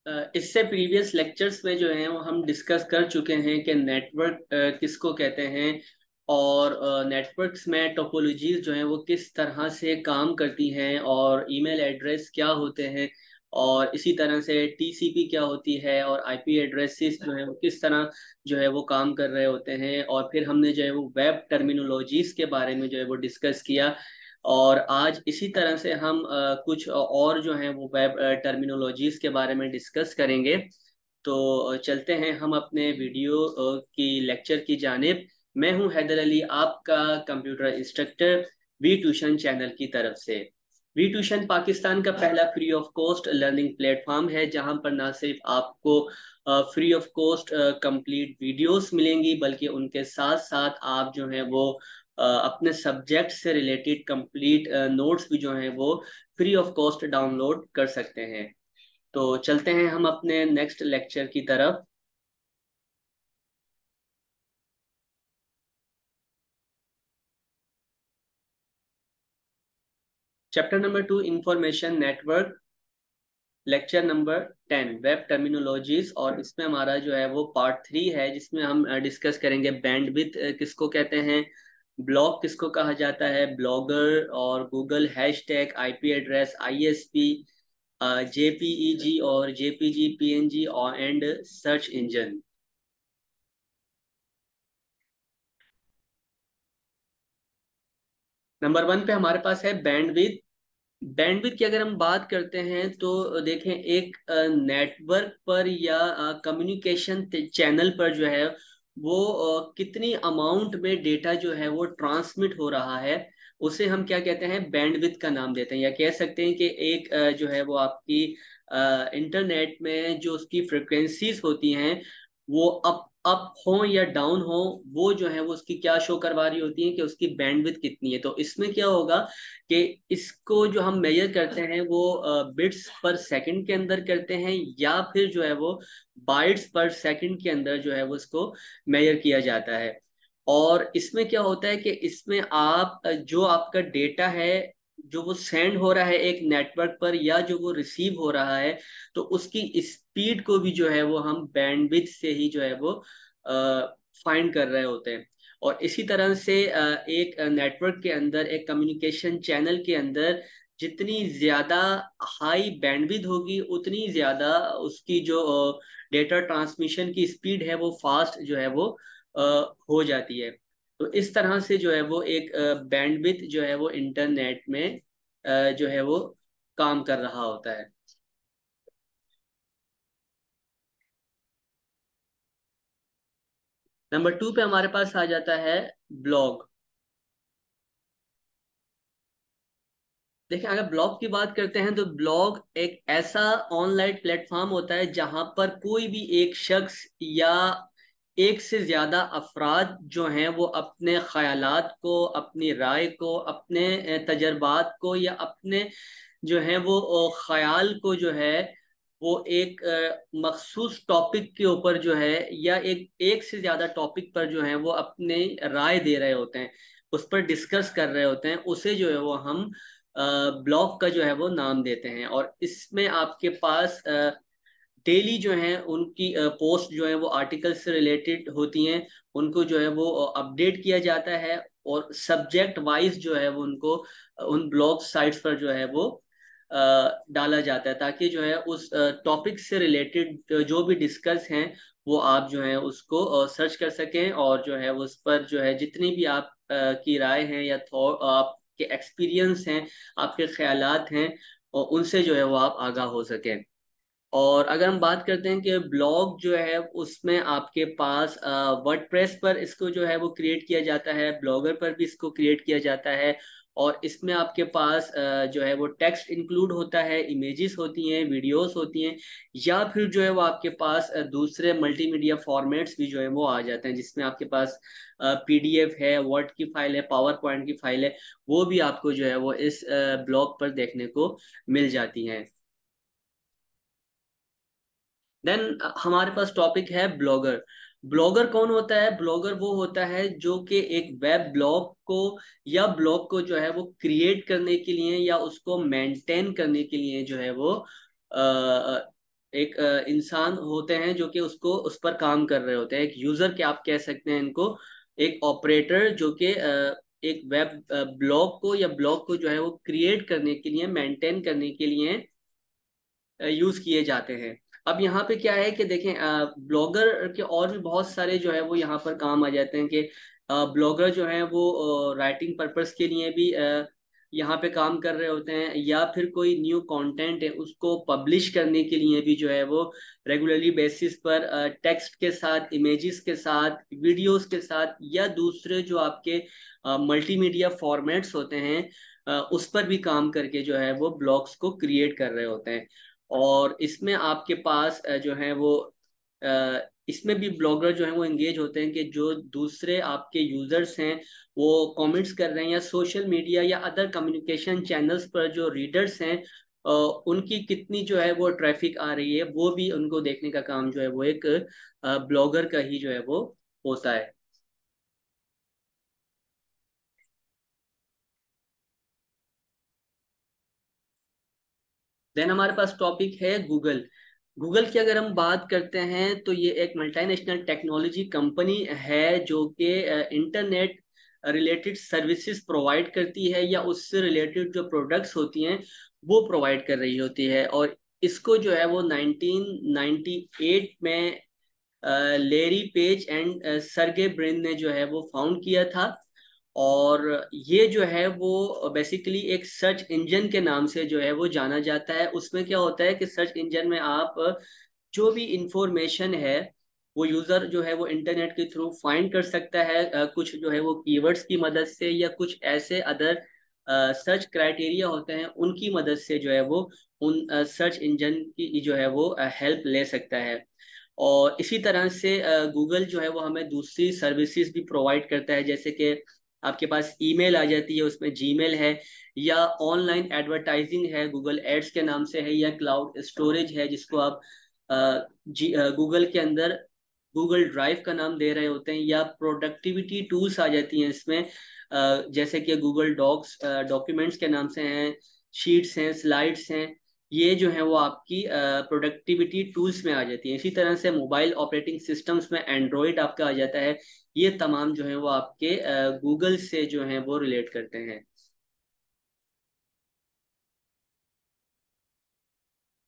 इससे previous lectures में जो है वो हम डिस्कस कर चुके हैं कि नेटवर्क किसको कहते हैं, और नेटवर्क्स में टोपोलॉजीज जो हैं वो किस तरह से काम करती हैं, और ईमेल एड्रेस क्या होते हैं, और इसी तरह से टीसीपी क्या होती है, और आईपी एड्रेसेस जो है वो किस तरह जो है वो काम कर रहे होते हैं। और फिर हमने जो है वो वेब टर्मिनोलॉजीज के बारे में जो है वो डिस्कस किया। और आज इसी तरह से हम कुछ और जो हैं वो वेब टर्मिनोलॉजीज के बारे में डिस्कस करेंगे। तो चलते हैं हम अपने वीडियो की लेक्चर की जानिब। मैं हूं हैदर अली, आपका computer instructor V tuition channel की तरफ से। वी ट्यूशन पाकिस्तान का पहला free of cost learning platform है, जहां पर ना सिर्फ आपको free of cost complete videos मिलेंगी, बल्कि उनके साथ साथ आप जो हैं वो अपने सब्जेक्ट से रिलेटेड कंप्लीट नोट्स भी जो हैं वो फ्री ऑफ कॉस्ट डाउनलोड कर सकते हैं। तो चलते हैं हम अपने नेक्स्ट लेक्चर की तरफ। Chapter number 2, information network, lecture number 10, web terminologies. और इसमें हमारा जो है वो पार्ट 3 है, जिसमें हम डिस्कस करेंगे बैंडविड्थ किसको कहते हैं, ब्लॉग किसको कहा जाता है, ब्लॉगर और Google hashtag, IP address, ISP, JPEG और जेपीजी, पीएनजी और एंड सर्च इंजन। नंबर 1 पे हमारे पास है बैंडविड्थ। बैंडविड्थ की अगर हम बात करते हैं तो देखें, एक नेटवर्क पर या कम्युनिकेशन चैनल पर जो है वो कितनी अमाउंट में डेटा जो है वो ट्रांसमिट हो रहा है, उसे हम क्या कहते हैं, बैंडविड्थ का नाम देते हैं। या कह सकते हैं कि एक जो है वो आपकी इंटरनेट में जो उसकी फ्रिक्वेंसीज होती हैं, वो अप हो या डाउन हो, वो जो है वो उसकी क्या शो करवा रही होती है कि उसकी बैंडविड्थ कितनी है। तो इसमें क्या होगा कि इसको जो हम मेजर करते हैं वो बिट्स पर सेकंड के अंदर करते हैं, या फिर जो है वो बाइट्स पर सेकंड के अंदर जो है वो इसको मेजर किया जाता है। और इसमें क्या होता है कि इसमें आप जो आपका डेटा है, जो वो सेंड हो रहा है एक नेटवर्क पर, या जो वो रिसीव हो रहा है, तो उसकी स्पीड को भी जो है वो हम बैंडविड्थ से ही जो है वो फाइंड कर रहे होते हैं। और इसी तरह से एक नेटवर्क के अंदर, एक कम्युनिकेशन चैनल के अंदर जितनी ज्यादा हाई बैंडविड्थ होगी, उतनी ज्यादा उसकी जो डेटा ट्रांसमिशन की स्पीड है वो फास्ट जो है वो अ, हो जाती है। तो इस तरह से जो है वो एक बैंडविड्थ जो है वो इंटरनेट में जो है वो काम कर रहा होता है। नंबर 2 पे हमारे पास आ जाता है ब्लॉग। देखिए, अगर ब्लॉग की बात करते हैं तो ब्लॉग एक ऐसा ऑनलाइन प्लेटफॉर्म होता है जहां पर कोई भी एक शख्स या एक से ज्यादा अफराद जो हैं वो अपने ख्यालात को, अपनी राय को, अपने तजर्बात को, या अपने जो है वो ख्याल को जो है वो एक मखसूस टॉपिक के ऊपर जो है, या एक एक से ज्यादा टॉपिक पर जो है वो अपने राय दे रहे होते हैं, उस पर डिस्कस कर रहे होते हैं, उसे जो है वो हम ब्लॉग का जो है वो नाम देते हैं। और इसमें आपके पास डेली जो है उनकी पोस्ट जो है वो आर्टिकल से रिलेटेड होती हैं, उनको जो है वो अपडेट किया जाता है, और सब्जेक्ट वाइज जो है वो उनको उन ब्लॉग साइट्स पर जो है वो डाला जाता है, ताकि जो है उस टॉपिक से रिलेटेड जो भी डिस्कस हैं वो आप जो है उसको सर्च कर सकें, और जो है उस पर जो है जितनी भी आप की राय हैं, या थॉट आपके एक्सपीरियंस हैं, आपके ख्यालात हैं, और उनसे जो है वो आप आगाह हो सकें। और अगर हम बात करते हैं कि ब्लॉग जो है उसमें आपके पास वर्डप्रेस पर इसको जो है वो क्रिएट किया जाता है, ब्लॉगर पर भी इसको क्रिएट किया जाता है। और इसमें आपके पास जो है वो टेक्स्ट इंक्लूड होता है, इमेजेस होती हैं, वीडियोस होती हैं, या फिर जो है वो आपके पास दूसरे मल्टीमीडिया फॉर्मेट्स भी जो है वो आ जाते हैं, जिसमें आपके पास पीडीएफ है, वर्ड की फाइल है, पावर पॉइंट की फाइल है, वो भी आपको जो है वो इस ब्लॉग पर देखने को मिल जाती हैं। देन हमारे पास टॉपिक है ब्लॉगर। ब्लॉगर कौन होता है? ब्लॉगर वो होता है जो कि एक वेब ब्लॉग को या ब्लॉग को जो है वो क्रिएट करने के लिए या उसको मेंटेन करने के लिए जो है वो एक इंसान होते हैं जो कि उसको उस पर काम कर रहे होते हैं, एक यूजर के आप कह सकते हैं इनको, एक ऑपरेटर जो कि एक वेब ब्लॉग को या ब्लॉग को जो है वो क्रिएट करने के लिए, मेंटेन करने के लिए यूज किए जाते हैं। अब यहाँ पे क्या है कि देखें, ब्लॉगर के और भी बहुत सारे जो है वो यहाँ पर काम आ जाते हैं कि ब्लॉगर जो है वो राइटिंग पर्पस के लिए भी यहाँ पे काम कर रहे होते हैं, या फिर कोई न्यू कंटेंट है उसको पब्लिश करने के लिए भी जो है वो रेगुलरली बेसिस पर टेक्स्ट के साथ, इमेजेस के साथ, वीडियोस के साथ, या दूसरे जो आपके मल्टीमीडिया फॉर्मेट्स होते हैं उस पर भी काम करके जो है वो ब्लॉग्स को क्रिएट कर रहे होते हैं। और इसमें आपके पास जो है वो इसमें भी ब्लॉगर जो है वो एंगेज होते हैं कि जो दूसरे आपके यूजर्स हैं वो कमेंट्स कर रहे हैं, या सोशल मीडिया या अदर कम्युनिकेशन चैनल्स पर जो रीडर्स हैं उनकी कितनी जो है वो ट्रैफिक आ रही है, वो भी उनको देखने का काम जो है वो एक ब्लॉगर का ही जो है वो होता है। देन हमारे पास टॉपिक है गूगल। गूगल की अगर हम बात करते हैं तो ये एक मल्टीनेशनल टेक्नोलॉजी कंपनी है जो कि इंटरनेट रिलेटेड सर्विसेज प्रोवाइड करती है, या उससे रिलेटेड जो प्रोडक्ट्स होती हैं वो प्रोवाइड कर रही होती है। और इसको जो है वो 1998 में लेरी पेज एंड सरगे ब्रिन ने जो है वो फाउंड किया था। और ये जो है वो बेसिकली एक सर्च इंजन के नाम से जो है वो जाना जाता है। उसमें क्या होता है कि सर्च इंजन में आप जो भी इंफॉर्मेशन है वो यूजर जो है वो इंटरनेट के थ्रू फाइंड कर सकता है, कुछ जो है वो कीवर्ड्स की मदद से, या कुछ ऐसे अदर सर्च क्राइटेरिया होते हैं उनकी मदद से जो है वो उन सर्च इंजन की जो है वो हेल्प ले सकता है। और इसी तरह से गूगल जो है वो हमें दूसरी सर्विसेज भी प्रोवाइड करता है, जैसे कि आपके पास ईमेल आ जाती है, उसमें जीमेल है, या ऑनलाइन एडवर्टाइजिंग है गूगल एड्स के नाम से है, या क्लाउड स्टोरेज है जिसको आप गूगल के अंदर गूगल ड्राइव का नाम दे रहे होते हैं, या प्रोडक्टिविटी टूल्स आ जाती हैं इसमें, जैसे कि गूगल डॉक्स डॉक्यूमेंट्स के नाम से हैं, शीट्स हैं, स्लाइड्स हैं। ये जो है वो आपकी प्रोडक्टिविटी टूल्स में आ जाती है। इसी तरह से मोबाइल ऑपरेटिंग सिस्टम्स में एंड्रॉयड आपका आ जाता है। ये तमाम जो है वो आपके गूगल से जो है वो रिलेट करते हैं।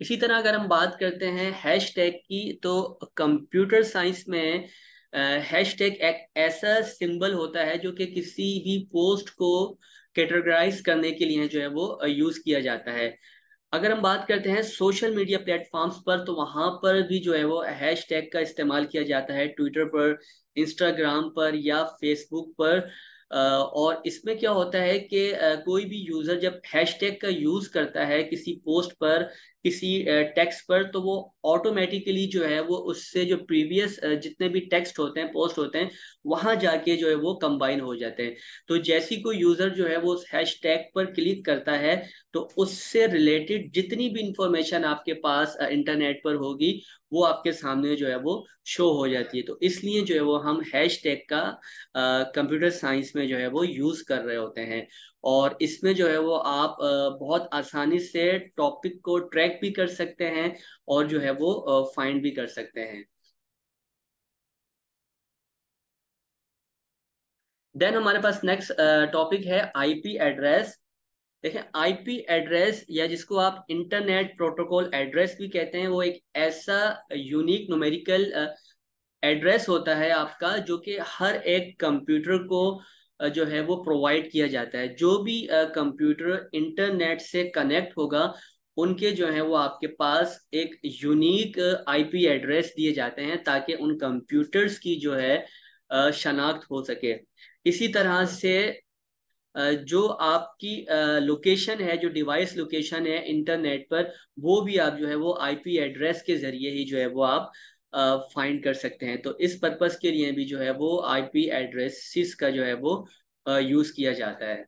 इसी तरह अगर हम बात करते हैं हैश टैग की, तो कंप्यूटर साइंस में हैश टैग एक ऐसा सिंबल होता है जो कि किसी भी पोस्ट को कैटेगराइज करने के लिए जो है वो यूज किया जाता है। अगर हम बात करते हैं सोशल मीडिया प्लेटफॉर्म्स पर, तो वहां पर भी जो है वो हैश टैग का इस्तेमाल किया जाता है, ट्विटर पर, इंस्टाग्राम पर, या फेसबुक पर। और इसमें क्या होता है कि कोई भी यूजर जब हैश टैग का यूज करता है किसी पोस्ट पर, किसी टेक्स्ट पर, तो वो ऑटोमेटिकली जो है वो उससे जो प्रीवियस जितने भी टेक्स्ट होते हैं, पोस्ट होते हैं, वहां जाके जो है वो कंबाइन हो जाते हैं। तो जैसी कोई यूजर जो है वो उस हैश टैग पर क्लिक करता है, तो उससे रिलेटेड जितनी भी इंफॉर्मेशन आपके पास इंटरनेट पर होगी वो आपके सामने जो है वो शो हो जाती है। तो इसलिए जो है वो हम हैश टैग का कंप्यूटर साइंस में जो है वो यूज कर रहे होते हैं। और इसमें जो है वो आप बहुत आसानी से टॉपिक को ट्रैक भी कर सकते हैं, और जो है वो फाइंड भी कर सकते हैं। देन हमारे पास नेक्स्ट टॉपिक है आईपी एड्रेस। देखिए, आईपी एड्रेस, या जिसको आप इंटरनेट प्रोटोकॉल एड्रेस भी कहते हैं, वो एक ऐसा यूनिक न्यूमेरिकल एड्रेस होता है आपका, जो कि हर एक कंप्यूटर को जो है वो प्रोवाइड किया जाता है। जो भी कंप्यूटर इंटरनेट से कनेक्ट होगा उनके जो है वो आपके पास एक यूनिक आईपी एड्रेस दिए जाते हैं, ताकि उन कंप्यूटर्स की जो है शनाख्त हो सके। इसी तरह से जो आपकी लोकेशन है, जो डिवाइस लोकेशन है इंटरनेट पर, वो भी आप जो है वो आईपी एड्रेस के जरिए ही जो है वो आप फाइंड कर सकते हैं। तो इस पर्पस के लिए भी जो है वो आईपी एड्रेसेस का जो है वो यूज किया जाता है।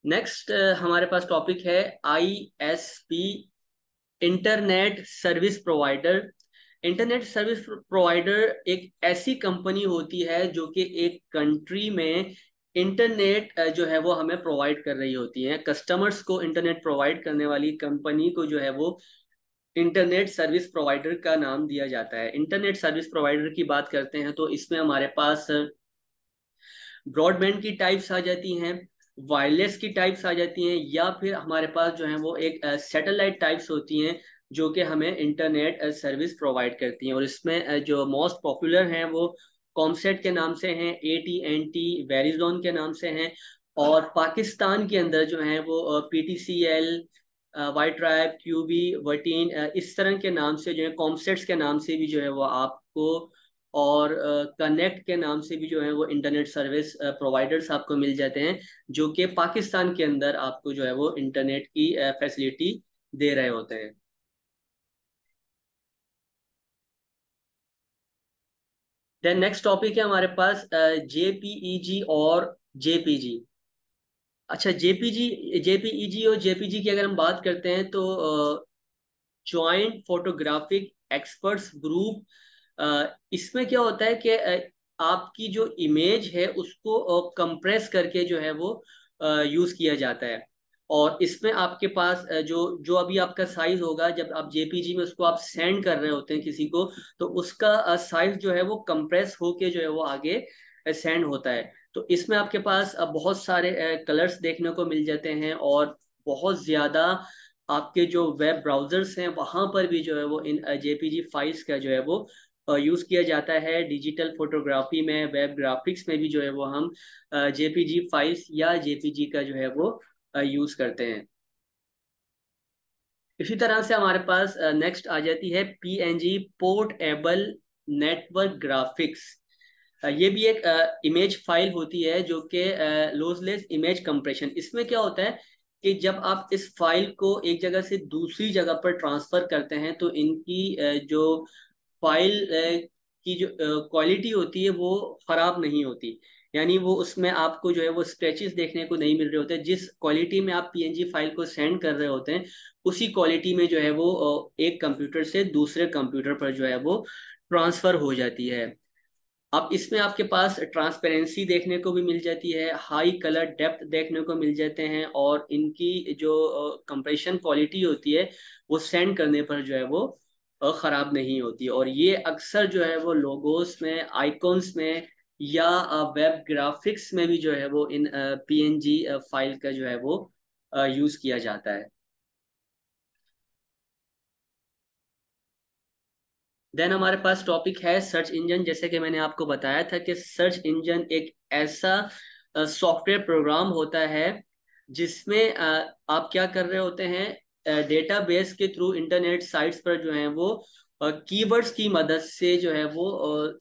नेक्स्ट हमारे पास टॉपिक है ISP, internet service provider. Internet service provider एक ऐसी कंपनी होती है जो कि एक कंट्री में इंटरनेट जो है वो हमें प्रोवाइड कर रही होती हैं। कस्टमर्स को इंटरनेट प्रोवाइड करने वाली कंपनी को जो है वो इंटरनेट सर्विस प्रोवाइडर का नाम दिया जाता है। इंटरनेट सर्विस प्रोवाइडर की बात करते हैं तो इसमें हमारे पास ब्रॉडबैंड की टाइप्स आ जाती हैं, वायरलेस की टाइप्स आ जाती हैं, या फिर हमारे पास जो है वो एक सैटेलाइट टाइप्स होती हैं जो कि हमें इंटरनेट सर्विस प्रोवाइड करती हैं। और इसमें जो मोस्ट पॉपुलर हैं वो कॉमसेट के नाम से हैं, AT&T, वेरिजोन के नाम से हैं। और पाकिस्तान के अंदर जो है वो PTCL, वाई ट्राइब, QB, वर्टीन, इस तरह के नाम से जो है, कॉमसेट्स के नाम से भी जो है वो आपको, और कनेक्ट के नाम से भी जो है वो इंटरनेट सर्विस प्रोवाइडर्स आपको मिल जाते हैं, जो कि पाकिस्तान के अंदर आपको जो है वो इंटरनेट की फैसिलिटी दे रहे होते हैं। देन नेक्स्ट टॉपिक है हमारे पास JPEG और JPG। अच्छा, JPEG और JPG की अगर हम बात करते हैं तो जॉइंट फोटोग्राफिक एक्सपर्ट्स ग्रुप, इसमें क्या होता है कि आपकी जो इमेज है उसको कंप्रेस करके जो है वो यूज किया जाता है। और इसमें आपके पास जो जो अभी आपका साइज होगा, जब आप JPG में उसको आप सेंड कर रहे होते हैं किसी को, तो उसका साइज जो है वो कंप्रेस होके जो है वो आगे सेंड होता है। तो इसमें आपके पास बहुत सारे कलर्स देखने को मिल जाते हैं, और बहुत ज्यादा आपके जो वेब ब्राउजर्स हैं वहां पर भी जो है वो इन JPG फाइल्स का जो है वो यूज किया जाता है। डिजिटल फोटोग्राफी में, वेब ग्राफिक्स में भी जो है वो हम JPG फाइल्स या JPG का जो है वो यूज करते हैं। इसी तरह से हमारे पास नेक्स्ट आ जाती है PNG, पोर्टेबल नेटवर्क ग्राफिक्स। ये भी एक इमेज फाइल होती है जो कि लॉसलेस इमेज कंप्रेशन। इसमें क्या होता है कि जब आप इस फाइल को एक जगह से दूसरी जगह पर ट्रांसफर करते हैं तो इनकी जो फाइल की जो क्वालिटी होती है वो खराब नहीं होती। यानी वो उसमें आपको जो है वो स्क्रैचेस देखने को नहीं मिल रहे होते। जिस क्वालिटी में आप PNG फाइल को सेंड कर रहे होते हैं उसी क्वालिटी में जो है वो एक कंप्यूटर से दूसरे कंप्यूटर पर जो है वो ट्रांसफर हो जाती है। अब इसमें आपके पास ट्रांसपेरेंसी देखने को भी मिल जाती है, हाई कलर डेप्थ देखने को मिल जाते हैं, और इनकी जो कंप्रेशन क्वालिटी होती है वो सेंड करने पर जो है वो खराब नहीं होती। और ये अक्सर जो है वो लोगोस में, आइकॉन्स में, या वेब ग्राफिक्स में भी जो है वो इन PNG फाइल का जो है वो यूज किया जाता है। देन हमारे पास टॉपिक है सर्च इंजन। जैसे कि मैंने आपको बताया था कि सर्च इंजन एक ऐसा सॉफ्टवेयर प्रोग्राम होता है जिसमें आप क्या कर रहे होते हैं, डेटाबेस के थ्रू इंटरनेट साइट्स पर जो है वो कीवर्ड्स की मदद से जो है वो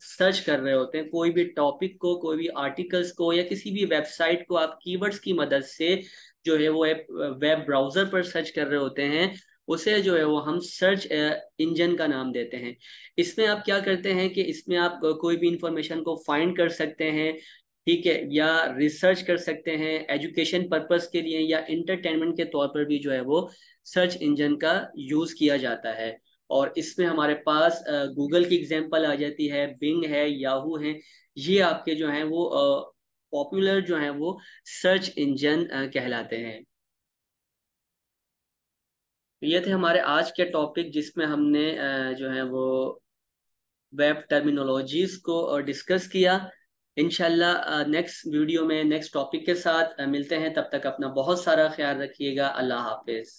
सर्च कर रहे होते हैं। कोई भी टॉपिक को, कोई भी आर्टिकल्स को, या किसी भी वेबसाइट को आप कीवर्ड्स की मदद से जो है वो वेब ब्राउजर पर सर्च कर रहे होते हैं। उसे जो है वो हम सर्च इंजन का नाम देते हैं। इसमें आप क्या करते हैं कि इसमें आप कोई भी इंफॉर्मेशन को फाइंड कर सकते हैं, ठीक है, या रिसर्च कर सकते हैं एजुकेशन पर्पस के लिए, या इंटरटेनमेंट के तौर पर भी जो है वो सर्च इंजन का यूज किया जाता है। और इसमें हमारे पास गूगल की एग्जांपल आ जाती है, बिंग है, याहू है। ये आपके जो हैं वो पॉपुलर जो हैं वो सर्च इंजन कहलाते हैं। तो ये थे हमारे आज के टॉपिक जिसमें हमने जो है वो वेब टर्मिनोलॉजीज को डिस्कस किया। इंशाल्लाह नेक्स्ट वीडियो में नेक्स्ट टॉपिक के साथ मिलते हैं। तब तक अपना बहुत सारा ख्याल रखिएगा। अल्लाह हाफिज।